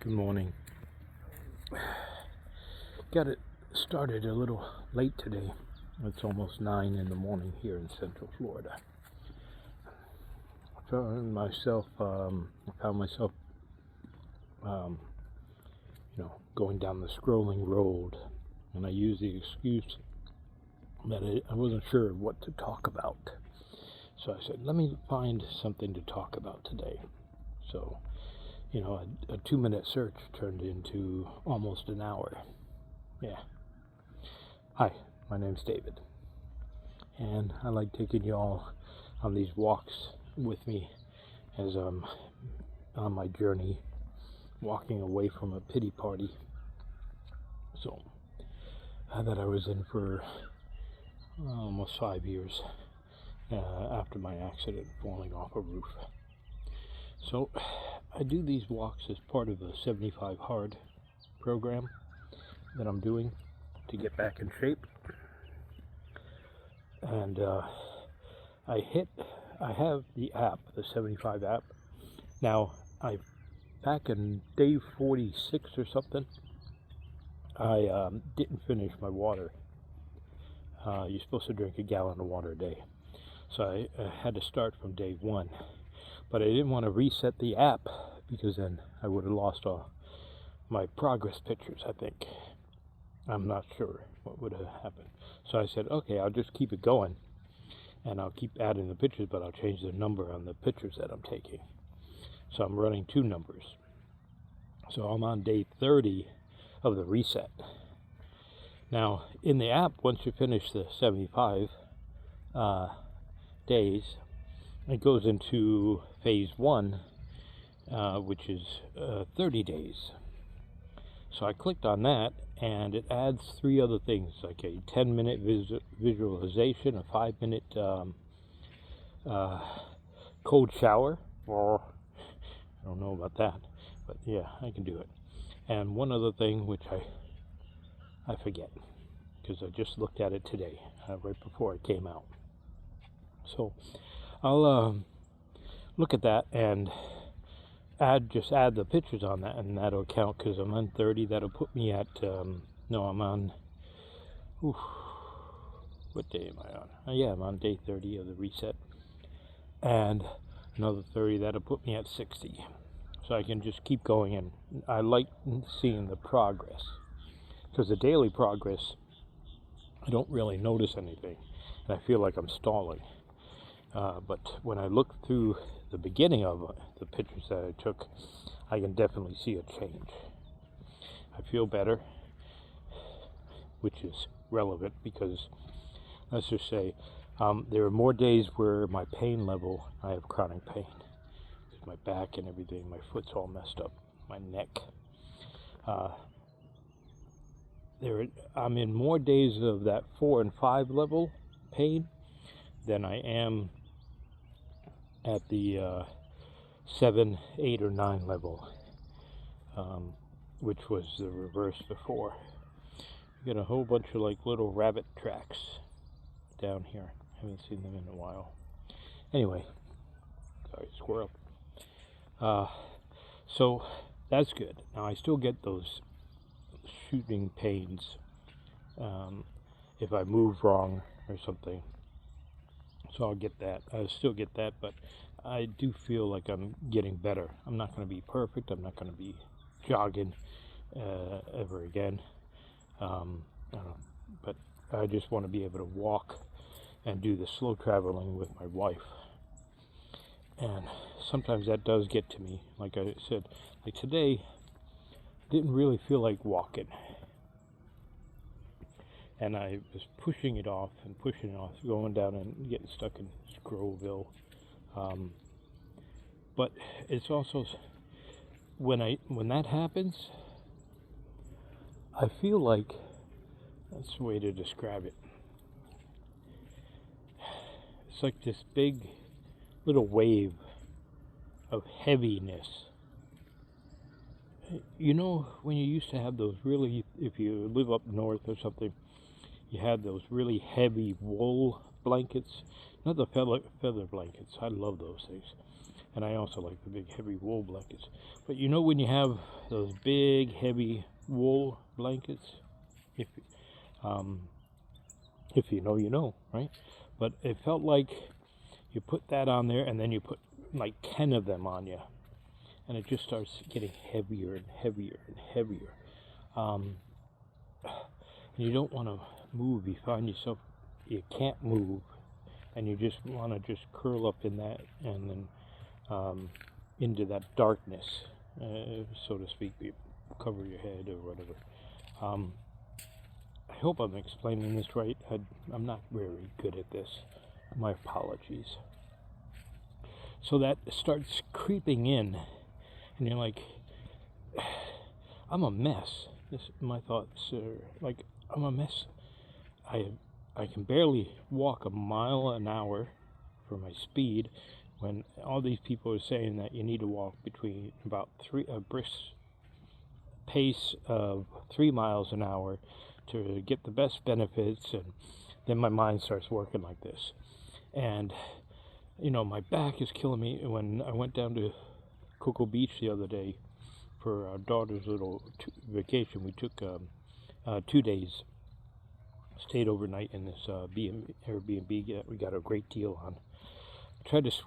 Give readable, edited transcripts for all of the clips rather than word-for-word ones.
Good morning. Got it started a little late today. It's almost 9 in the morning here in Central Florida. I found myself going down the scrolling road, and I used the excuse that I wasn't sure what to talk about. So I said, let me find something to talk about today. So, a 2-minute search turned into almost an hour. Yeah. Hi, my name's David, and I like taking y'all on these walks with me as I'm on my journey, walking away from a pity party. So, that I was in for almost 5 years after my accident, falling off a roof. So, I do these walks as part of a 75 Hard program that I'm doing to get back in shape. And I have the app, the 75 app. Now, back in day 46 or something, I didn't finish my water. You're supposed to drink a gallon of water a day. So I had to start from day 1. But I didn't want to reset the app because then I would have lost all my progress pictures, I think. I'm not sure what would have happened. So I said, okay, I'll just keep it going, and I'll keep adding the pictures, but I'll change the number on the pictures that I'm taking. So I'm running 2 numbers. So I'm on day 30 of the reset. Now, in the app, once you finish the 75 days, it goes into phase 1, which is 30 days. So I clicked on that, and it adds 3 other things, like a 10-minute visualization, a 5-minute cold shower, or I don't know about that, but yeah, I can do it. And one other thing, which I forget, because I just looked at it today, right before it came out. So I'll look at that and add the pictures on that, and that'll count, because I'm on 30. That'll put me at I'm on what day am I on? I'm on day 30 of the reset, and another 30, that'll put me at 60. So I can just keep going, and I like seeing the progress, because the daily progress, I don't really notice anything, and I feel like I'm stalling. But when I look through the beginning of the pictures that I took, I can definitely see a change. I feel better, which is relevant because, let's just say, there are more days where my pain level, I have chronic pain. My back and everything, my foot's all messed up, my neck. I'm in more days of that 4 and 5 level pain than I am at the 7, 8, or 9 level, which was the reverse before. You got a whole bunch of like little rabbit tracks down here. Haven't seen them in a while. Anyway, sorry, squirrel. So that's good. Now I still get those shooting pains if I move wrong or something. So I'll get that. I still get that, but I do feel like I'm getting better. I'm not going to be perfect. I'm not going to be jogging ever again. But I just want to be able to walk and do the slow traveling with my wife. And sometimes that does get to me. Like I said, like today, I didn't really feel like walking. And I was pushing it off, going down and getting stuck in Scroville. But it's also, when that happens, I feel like, that's the way to describe it. It's like this big little wave of heaviness. You know, when you used to have those really, if you live up north or something, you had those really heavy wool blankets, not the feather blankets. I love those things. And I also like the big heavy wool blankets. But you know when you have those big, heavy wool blankets. If you know, you know, right? But it felt like you put that on there, and then you put like 10 of them on you, and it just starts getting heavier and heavier and heavier. And you don't want to move. You find yourself, you can't move, and you just want to just curl up in that, and then into that darkness, so to speak. You cover your head or whatever. I hope I'm explaining this right. I'm not very good at this. My apologies. So that starts creeping in, and you're like, I'm a mess. My thoughts are like, I'm a mess. I can barely walk a mile an hour for my speed, when all these people are saying that you need to walk between about a brisk pace of 3 miles an hour to get the best benefits. And then my mind starts working like this, and my back is killing me. When I went down to Cocoa Beach the other day for our daughter's little vacation, we took 2 days, stayed overnight in this Airbnb we got a great deal on.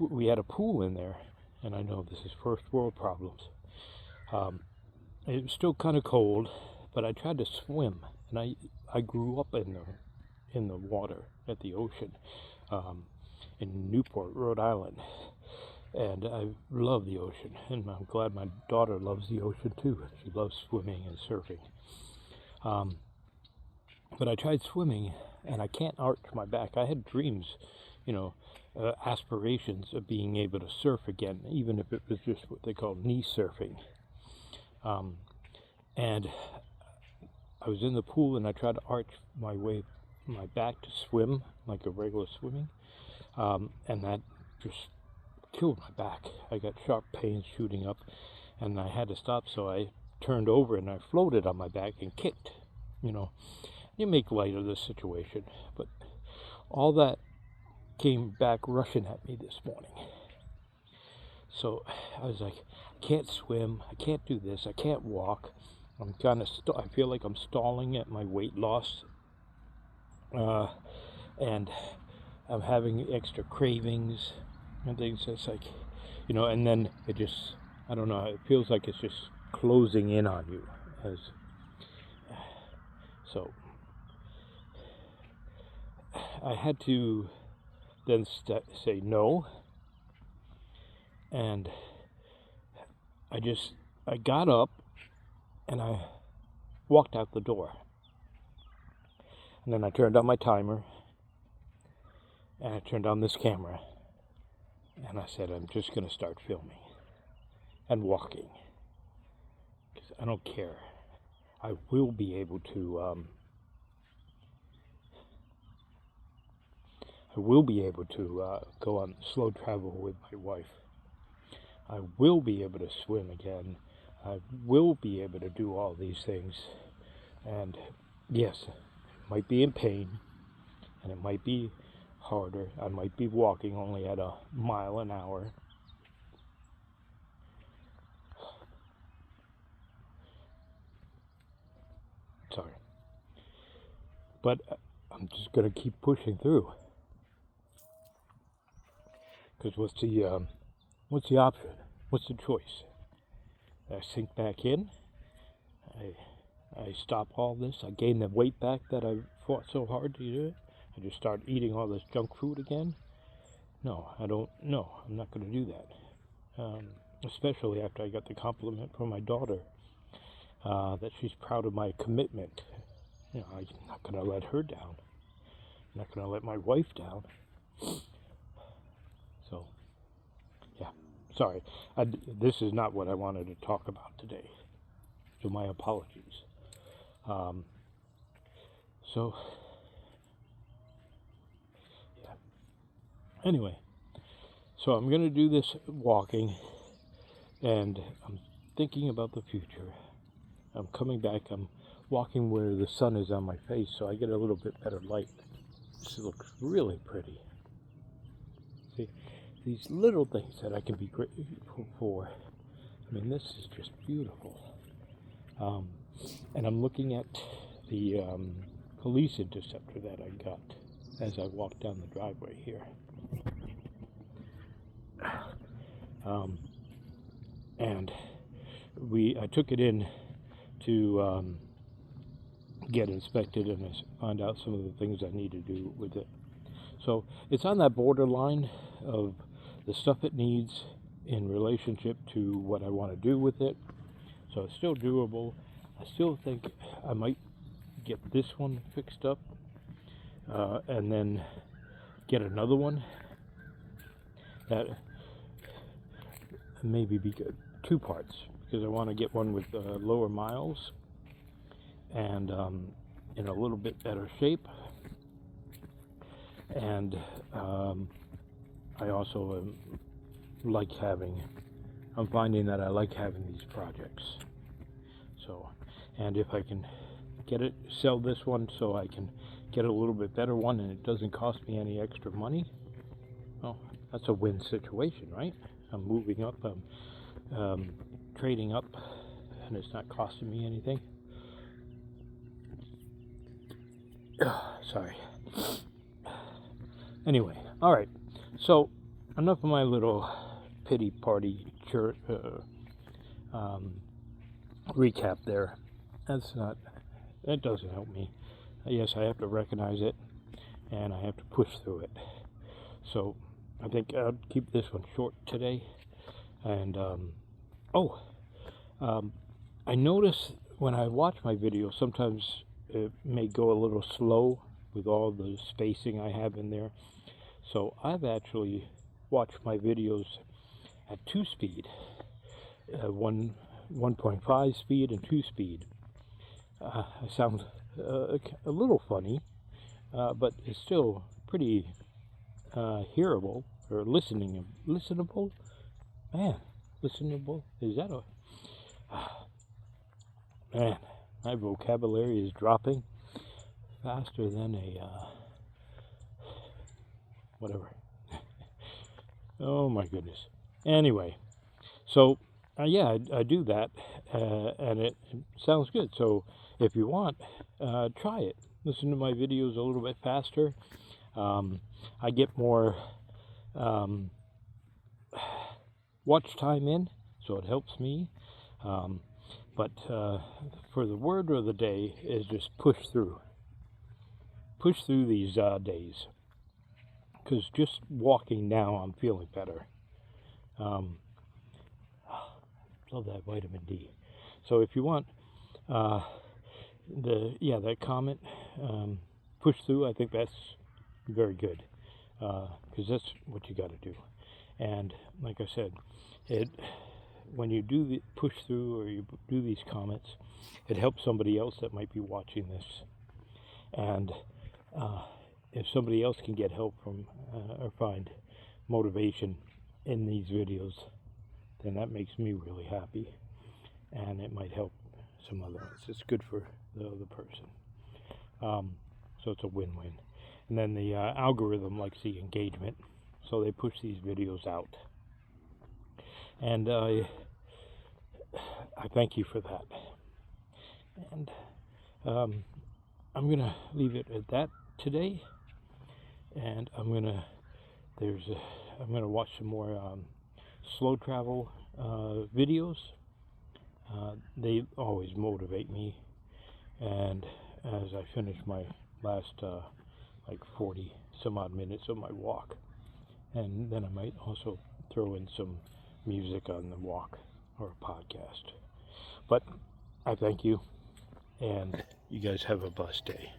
We had a pool in there, and I know this is first world problems. It was still kind of cold, but I tried to swim, and I grew up in the water at the ocean, in Newport, Rhode Island, and I love the ocean, and I'm glad my daughter loves the ocean too. She loves swimming and surfing. But I tried swimming, and I can't arch my back. I had dreams, aspirations of being able to surf again, even if it was just what they call knee surfing. And I was in the pool, and I tried to arch my back to swim like a regular swimming, and that just killed my back. I got sharp pains shooting up, and I had to stop, so I turned over and I floated on my back and kicked. You make light of this situation, but all that came back rushing at me this morning. So I was like, I can't swim, I can't do this, I can't walk. I'm kind of I feel like I'm stalling at my weight loss, and I'm having extra cravings and things. It's like, and then it just, I don't know, it feels like it's just closing in on you. So I had to then say no, and I got up and I walked out the door, and then I turned on my timer, and I turned on this camera, and I said, I'm just going to start filming and walking, because I don't care. I will be able to go on slow travel with my wife. I will be able to swim again. I will be able to do all these things. And yes, it might be in pain, and it might be harder. I might be walking only at a mile an hour. Sorry. But I'm just going to keep pushing through. Because what's the option? What's the choice? I sink back in. I stop all this. I gain the weight back that I fought so hard to do. I just start eating all this junk food again. No, I don't. No, I'm not going to do that. Especially after I got the compliment from my daughter that she's proud of my commitment. I'm not going to let her down. I'm not going to let my wife down. So, yeah, sorry. This is not what I wanted to talk about today. So my apologies. So, yeah. Anyway, so I'm going to do this walking, and I'm thinking about the future. I'm coming back. I'm walking where the sun is on my face, so I get a little bit better light. This looks really pretty. See, these little things that I can be grateful for. I mean, this is just beautiful. And I'm looking at the police interceptor that I got as I walked down the driveway here. And I took it in to get inspected and find out some of the things I need to do with it. So it's on that borderline of the stuff it needs in relationship to what I want to do with it. So it's still doable. I still think I might get this one fixed up and then get another one that maybe be good. 2 parts, because I want to get one with lower miles and in a little bit better shape. And I also I'm finding that I like having these projects. So, and if I can sell this one so I can get a little bit better one and it doesn't cost me any extra money, well, that's a win situation, right? I'm moving up, I'm trading up, and it's not costing me anything. Sorry. Anyway, all right. So enough of my little pity party recap there. That doesn't help me. Yes, I have to recognize it, and I have to push through it. So I think I'll keep this one short today. And I notice when I watch my videos, sometimes it may go a little slow with all the spacing I have in there. So I've actually watched my videos at 2 speed, 1.5 speed and 2 speed. I sound a little funny, but it's still pretty hearable or listenable. Man, listenable. Is that a man? My vocabulary is dropping faster than a whatever. Oh my goodness. Anyway, so yeah, I do that, and it sounds good. So if you want, try it. Listen to my videos a little bit faster. I get more watch time in, so it helps me. But for the word of the day is just push through. Push through these days. Because just walking now, I'm feeling better. Love that vitamin D. So if you want that comment, push through. I think that's very good, because that's what you got to do. And like I said, when you do the push through or you do these comments, it helps somebody else that might be watching this. And if somebody else can get help from or find motivation in these videos, then that makes me really happy, and it might help some other ones. It's good for the other person. So it's a win-win. And then the algorithm likes the engagement, so they push these videos out. And I thank you for that. And I'm gonna leave it at that today. And I'm gonna watch some more slow travel videos. They always motivate me. And as I finish my last 40 some odd minutes of my walk, and then I might also throw in some music on the walk or a podcast. But I thank you, and you guys have a blessed day.